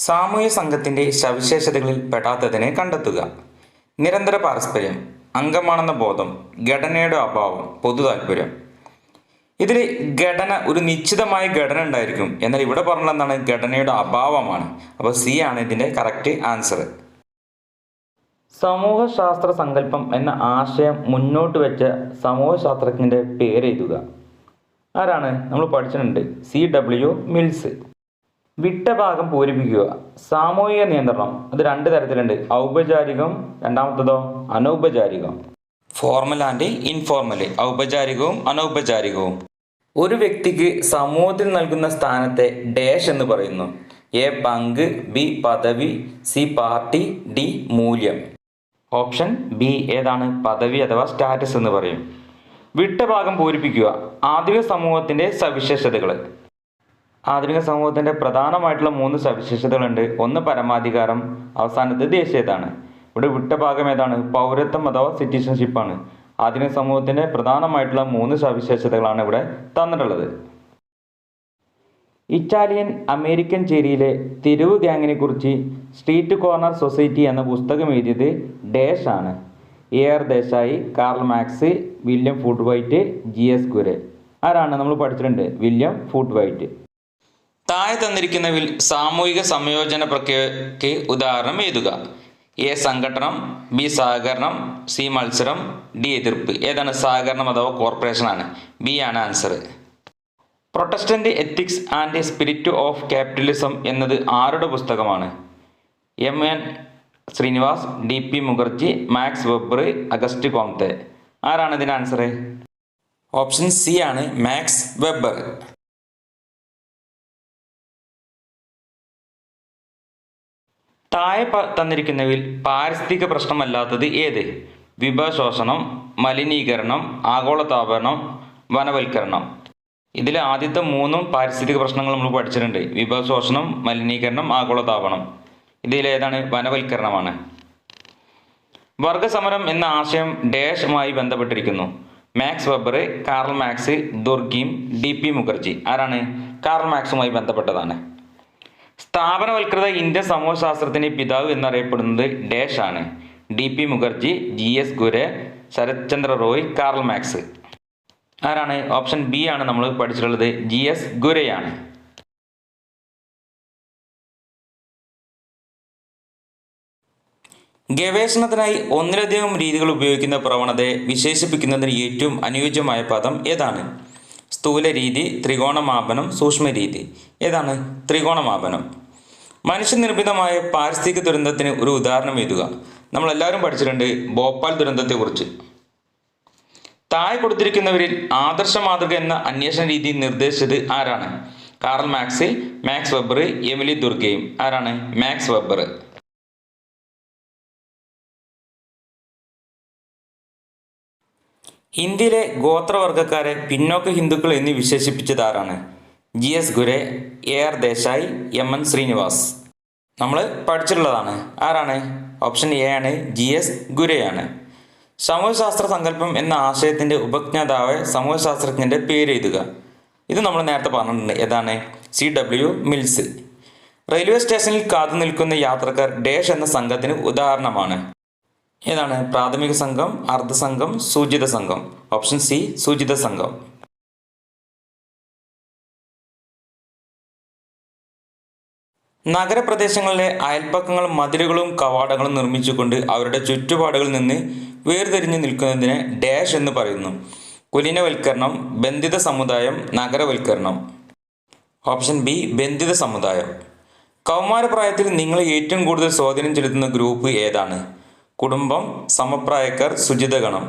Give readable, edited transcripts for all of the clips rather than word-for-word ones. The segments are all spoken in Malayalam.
സാമൂഹ്യ സംഘത്തിൻ്റെ സവിശേഷതകളിൽ പെടാത്തതിനെ കണ്ടെത്തുക. നിരന്തര പാരസ്പര്യം, അംഗമാണെന്ന ബോധം, ഘടനയുടെ അഭാവം, പൊതു താല്പര്യം. ഇതിൽ ഘടന ഒരു നിശ്ചിതമായ ഘടന ഉണ്ടായിരിക്കും. എന്നാൽ ഇവിടെ പറഞ്ഞത് എന്താണ്? ഘടനയുടെ അഭാവമാണ്. അപ്പോൾ സി ആണ് ഇതിൻ്റെ കറക്റ്റ് ആൻസർ. സമൂഹശാസ്ത്ര സങ്കല്പം എന്ന ആശയം മുന്നോട്ട് വെച്ച സമൂഹശാസ്ത്രജ്ഞൻ്റെ പേര് എഴുതുക. ആരാണ്? നമ്മൾ പഠിച്ചിട്ടുണ്ട്. CW Mills. വിട്ട ഭാഗം പൂരിപ്പിക്കുക. സാമൂഹിക നിയന്ത്രണം അത് രണ്ട് തരത്തിലുണ്ട്. ഔപചാരികം, രണ്ടാമത്തതോ അനൗപചാരികം. ഫോർമൽ ആൻഡ് ഇൻഫോർമൽ, ഔപചാരികവും അനൗപചാരികവും. ഒരു വ്യക്തിക്ക് സമൂഹത്തിൽ നൽകുന്ന സ്ഥാനത്തെ ഡാഷ് എന്ന് പറയുന്നു. എ പങ്ക്, ബി പദവി, സി പാർട്ടി, ഡി മൂല്യം. ഓപ്ഷൻ ബി ഏതാണ്? പദവി അഥവാ സ്റ്റാറ്റസ് എന്ന് പറയും. വിട്ട ഭാഗം പൂരിപ്പിക്കുക. ആധുനിക സമൂഹത്തിൻ്റെ സവിശേഷതകൾ. ആധുനിക സമൂഹത്തിൻ്റെ പ്രധാനമായിട്ടുള്ള 3 സവിശേഷതകളുണ്ട്. ഒന്ന് പരമാധികാരം, അവസാനത്തെ ദേശീയതാണ്. ഇവിടെ വിട്ട ഭാഗം ഏതാണ്? പൗരത്വം അഥവാ സിറ്റിസൺഷിപ്പാണ്. ആധുനിക സമൂഹത്തിൻ്റെ പ്രധാനമായിട്ടുള്ള 3 സവിശേഷതകളാണ് ഇവിടെ തന്നിട്ടുള്ളത്. ഇറ്റാലിയൻ അമേരിക്കൻ ചേരിയിലെ തെരുവ് ഗ്യാങ്ങിനെ കുറിച്ച് സ്ട്രീറ്റ് കോർണർ സൊസൈറ്റി എന്ന പുസ്തകം എഴുതിയത് ഡാഷ് ആണ്. AR Desai, Karl Marx, William Foote Whyte, GS Ghurye. ആരാണ്? നമ്മൾ പഠിച്ചിട്ടുണ്ട്. William Foote Whyte. താഴെ തന്നിരിക്കുന്നതിൽ സാമൂഹിക സംയോജന പ്രക്രിയയ്ക്ക് ഉദാഹരണം എഴുതുക. എ സംഘടനം, ബി സഹകരണം, സി മത്സരം, ഡി എതിർപ്പ്. ഏതാണ്? സഹകരണം അഥവാ കോർപ്പറേഷൻ ആണ്. ബി ആണ് answer. Protestant ethics and spirit of capitalism എന്നത് ആരുടെ പുസ്തകമാണ്? MN Srinivas, DP Mukherjee, Max Weber, August Comte. ആരാണ് ഇതിന് ആൻസർ? ഓപ്ഷൻ സി ആണ് മാക്സ് വെബർ. താഴെ തന്നിരിക്കുന്നവയിൽ പാരിസ്ഥിതിക പ്രശ്നമല്ലാത്തത് ഏത്? വിഭവശോഷണം, മലിനീകരണം, ആഗോളതാപനം, വനവൽക്കരണം. ഇതിൽ ആദ്യത്തെ 3 പാരിസ്ഥിതിക പ്രശ്നങ്ങൾ നമ്മൾ പഠിച്ചിട്ടുണ്ട്. വിഭവശോഷണം, മലിനീകരണം, ആഗോളതാപനം. ഇതിലേതാണ്? വനവൽക്കരണമാണ്. വർഗസമരം എന്ന ആശയം ഡാഷുമായി ബന്ധപ്പെട്ടിരിക്കുന്നു. Max Weber, Karl Marx, Durkheim, DP Mukherjee. ആരാണ്? കാർൽ മാക്സുമായി ബന്ധപ്പെട്ടതാണ്. സ്ഥാപനവൽകൃത ഇന്ത്യൻ സമൂഹശാസ്ത്രത്തിന്റെ പിതാവ് എന്നറിയപ്പെടുന്നത് ഡാഷ് ആണ്. DP Mukherjee, GS Ghurye, Sarat Chandra Roy, Karl Marx. ആരാണ്? ഓപ്ഷൻ ബി ആണ് നമ്മൾ പഠിച്ചിട്ടുള്ളത്. GS ഗുരെയാണ്. ഗവേഷണത്തിനായി ഒന്നിലധികം രീതികൾ ഉപയോഗിക്കുന്ന പ്രവണതയെ വിശേഷിപ്പിക്കുന്നതിന് ഏറ്റവും അനുയോജ്യമായ പദം ഏതാണ്? സ്ഥൂല രീതി, ത്രികോണമാപനം, സൂക്ഷ്മരീതി. ഏതാണ്? ത്രികോണമാപനം. മനുഷ്യനിർമ്മിതമായ പാരിസ്ഥിതിക ദുരന്തത്തിന് ഒരു ഉദാഹരണം എഴുതുക. നമ്മളെല്ലാവരും പഠിച്ചിട്ടുണ്ട് ഭോപ്പാൽ ദുരന്തത്തെക്കുറിച്ച്. താഴെ കൊടുത്തിരിക്കുന്നവരിൽ ആദർശ മാതൃക എന്ന അന്വേഷണ രീതി നിർദ്ദേശിച്ചത് ആരാണ്? Karl Marx, Max Weber, Emile Durkheim. ആരാണ്? Max Weber. ഇന്ത്യയിലെ ഗോത്രവർഗക്കാരെ പിന്നോക്ക ഹിന്ദുക്കൾ എന്ന് വിശേഷിപ്പിച്ചത് ആരാണ്? GS Ghurye, AR Desai, MN Srinivas. നമ്മൾ പഠിച്ചിട്ടുള്ളതാണ്. ആരാണ്? ഓപ്ഷൻ എ ആണ്. GS ഗുരെയാണ്. സമൂഹശാസ്ത്ര സങ്കല്പം എന്ന ആശയത്തിൻ്റെ ഉപജ്ഞാതാവ് സമൂഹശാസ്ത്രജ്ഞൻ്റെ പേര് എഴുതുക. ഇത് നമ്മൾ നേരത്തെ പറഞ്ഞിട്ടുണ്ട്. ഏതാണ്? CW mills. റെയിൽവേ സ്റ്റേഷനിൽ കാത്തു നിൽക്കുന്ന യാത്രക്കാർ ഡാഷ് എന്ന സംഘത്തിന് ഉദാഹരണമാണ്. ഏതാണ്? പ്രാഥമിക സംഘം, അർദ്ധസംഘം, സൂചിത സംഘം. ഓപ്ഷൻ സി സൂചിത സംഘം. നഗരപ്രദേശങ്ങളിലെ അയൽപ്പക്കങ്ങളും മതിലുകളും കവാടങ്ങളും നിർമ്മിച്ചുകൊണ്ട് അവരുടെ ചുറ്റുപാടുകളിൽ നിന്ന് വേർതിരിഞ്ഞു നിൽക്കുന്നതിനെ ഡാഷ് എന്ന് പറയുന്നു. കുലീനവൽക്കരണം, ബന്ധിത സമുദായം, നഗരവൽക്കരണം. ഓപ്ഷൻ ബി ബന്ധിത സമുദായം. കൗമാരപ്രായത്തിൽ നിങ്ങൾ ഏറ്റവും കൂടുതൽ സ്വാധീനം ചെലുത്തുന്ന ഗ്രൂപ്പ് ഏതാണ്? കുടുംബം, സമപ്രായക്കാർ, ശുചിതഗണം.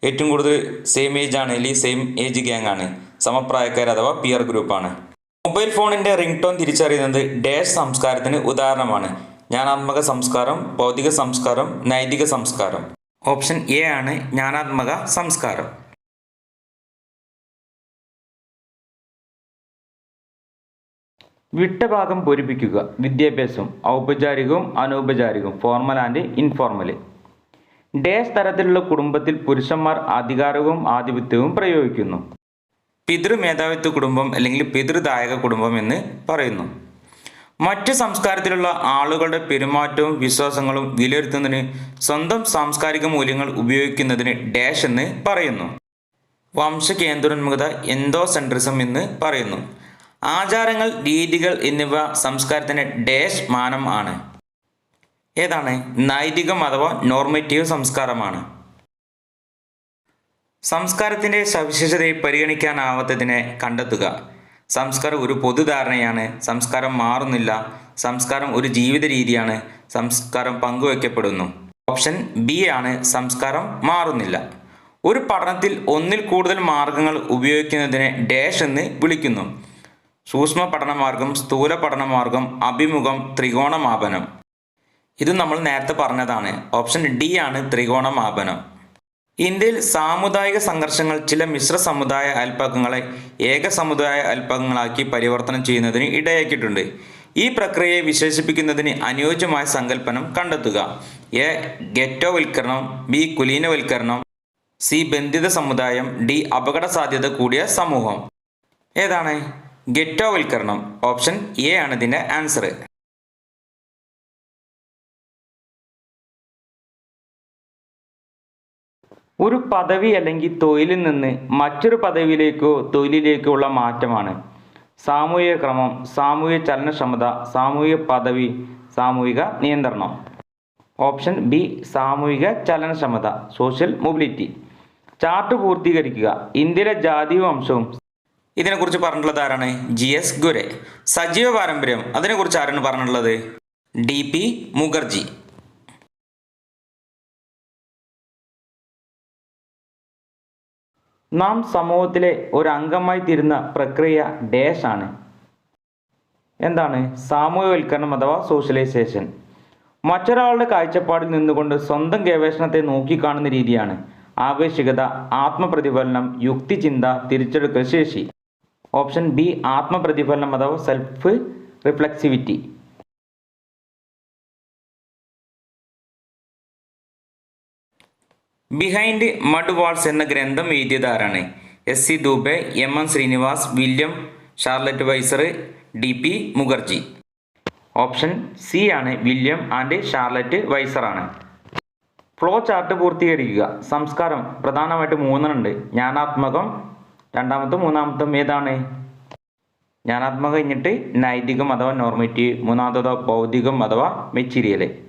ഏറ്റവും കൂടുതൽ സെയിം ഏജ് ആണ്, അല്ലെങ്കിൽ സെയിം ഏജ് ഗ്യാങ് ആണ് സമപ്രായക്കാർ അഥവാ പിയർ ഗ്രൂപ്പാണ്. മൊബൈൽ ഫോണിൻ്റെ റിംഗ് ടോൺ തിരിച്ചറിയുന്നത് ഡാഷ് സംസ്കാരത്തിന് ഉദാഹരണമാണ്. ജ്ഞാനാത്മക സംസ്കാരം, ഭൗതിക സംസ്കാരം, നൈതിക സംസ്കാരം. ഓപ്ഷൻ എ ആണ് ജ്ഞാനാത്മക സംസ്കാരം. വിട്ട ഭാഗം പൂരിപ്പിക്കുക. വിദ്യാഭ്യാസം ഔപചാരികവും അനൗപചാരികവും, ഫോർമൽ ആൻഡ് ഇൻഫോർമൽ. ഡാഷ് തരത്തിലുള്ള കുടുംബത്തിൽ പുരുഷന്മാർ അധികാരവും ആധിപത്യവും പ്രയോഗിക്കുന്നു. പിതൃമേധാവിത്വ കുടുംബം അല്ലെങ്കിൽ പിതൃദായക കുടുംബം എന്ന് പറയുന്നു. മറ്റ് സംസ്കാരത്തിലുള്ള ആളുകളുടെ പെരുമാറ്റവും വിശ്വാസങ്ങളും വിലയിരുത്തുന്നതിന് സ്വന്തം സാംസ്കാരിക മൂല്യങ്ങൾ ഉപയോഗിക്കുന്നതിന് ഡാഷ് എന്ന് പറയുന്നു. വംശകേന്ദ്രോന്മുഖത എൻഡോസെൻട്രിസം എന്ന് പറയുന്നു. ആചാരങ്ങൾ, രീതികൾ എന്നിവ സംസ്കാരത്തിന് ഡാഷ് മാനം ആണ്. ഏതാണ്? നൈതികം അഥവാ നോർമറ്റീവ് സംസ്കാരമാണ്. സംസ്കാരത്തിൻ്റെ സവിശേഷതയെ പരിഗണിക്കാനാവാത്തതിനെ കണ്ടെത്തുക. സംസ്കാരം ഒരു പൊതുധാരണയാണ്. സംസ്കാരം മാറുന്നില്ല. സംസ്കാരം ഒരു ജീവിത രീതിയാണ്. സംസ്കാരം പങ്കുവയ്ക്കപ്പെടുന്നു. ഓപ്ഷൻ ബി ആണ് സംസ്കാരം മാറുന്നില്ല. ഒരു പഠനത്തിൽ ഒന്നിൽ കൂടുതൽ മാർഗങ്ങൾ ഉപയോഗിക്കുന്നതിനെ ഡാഷ് എന്ന് വിളിക്കുന്നു. സൂക്ഷ്മ പഠനമാർഗം, സ്ഥൂല പഠനമാർഗം, അഭിമുഖം, ത്രികോണമാപനം. ഇത് നമ്മൾ നേരത്തെ പറഞ്ഞതാണ്. ഓപ്ഷൻ ഡി ആണ് ത്രികോണമാപനം. ഇന്ത്യയിൽ സാമുദായിക സംഘർഷങ്ങൾ ചില മിശ്ര സമുദായ അയൽപ്പക്കങ്ങളെ ഏക സമുദായ അയൽപ്പക്കങ്ങളാക്കി പരിവർത്തനം ചെയ്യുന്നതിന് ഇടയാക്കിയിട്ടുണ്ട്. ഈ പ്രക്രിയയെ വിശേഷിപ്പിക്കുന്നതിന് അനുയോജ്യമായ സങ്കല്പനം കണ്ടെത്തുക. എ. ഗെറ്റോവൽക്കരണം, ബി. കുലീനവൽക്കരണം, സി. ബന്ധിത സമുദായം, ഡി. അപകട സാധ്യത കൂടിയ സമൂഹം. ഏതാണ്? ഗെറ്റോവൽക്കരണം. ഓപ്ഷൻ എ ആണ് ഇതിൻ്റെ ആൻസർ. ഒരു പദവി അല്ലെങ്കിൽ തൊഴിലിൽ നിന്ന് മറ്റൊരു പദവിയിലേക്കോ തൊഴിലിലേക്കോ ഉള്ള മാറ്റമാണ് സാമൂഹിക ക്രമം, സാമൂഹിക ചലനക്ഷമത, സാമൂഹിക പദവി, സാമൂഹിക നിയന്ത്രണം. ഓപ്ഷൻ ബി സാമൂഹിക ചലനക്ഷമത, സോഷ്യൽ മൊബിലിറ്റി. ചാർട്ട് പൂർത്തീകരിക്കുക. ഇന്ത്യയിലെ ജാതിയും വംശവും. ഇതിനെക്കുറിച്ച് പറഞ്ഞിട്ടുള്ളത് ആരാണ്? GS ഗുരെ. സജീവ പാരമ്പര്യം, അതിനെക്കുറിച്ച് ആരാണ് പറഞ്ഞിട്ടുള്ളത്? DP മുഖർജി. നാം സമൂഹത്തിലെ ഒരു അംഗമായി തീരുന്ന പ്രക്രിയ ഡാഷ് ആണ്. എന്താണ്? സാമൂഹ്യവൽക്കരണം അഥവാ സോഷ്യലൈസേഷൻ. മറ്റൊരാളുടെ കാഴ്ചപ്പാടിൽ നിന്നുകൊണ്ട് സ്വന്തം ഗവേഷണത്തെ നോക്കിക്കാണുന്ന രീതിയാണ് ആവേശികത, ആത്മപ്രതിഫലനം, യുക്തിചിന്ത, തിരിച്ചെടുക്കൽ ശേഷി. ഓപ്ഷൻ ബി ആത്മപ്രതിഫലനം അഥവാ self reflexivity. Behind Mud Walls എന്ന ഗ്രന്ഥം എഴുതിയത് ആരാണ്? SC Dube, MN Srinivas, William Charlotte Wiser, DP Mukherjee. Option C ആണ് വില്യം ആൻഡ് ഷാർലറ്റ് വൈസർ ആണ്. ഫ്ലോ ചാർട്ട് പൂർത്തീകരിക്കുക. സംസ്കാരം പ്രധാനമായിട്ട് മൂന്നെണ്ണുണ്ട്. ജ്ഞാനാത്മകം, രണ്ടാമത്തും മൂന്നാമത്തും ഏതാണ്? ജ്ഞാനാത്മകം കഴിഞ്ഞിട്ട് നൈതികം അഥവാ നോർമറ്റീവ്, മൂന്നാമത്തതോ ബൗദ്ധികം അഥവാ മെറ്റീരിയൽ.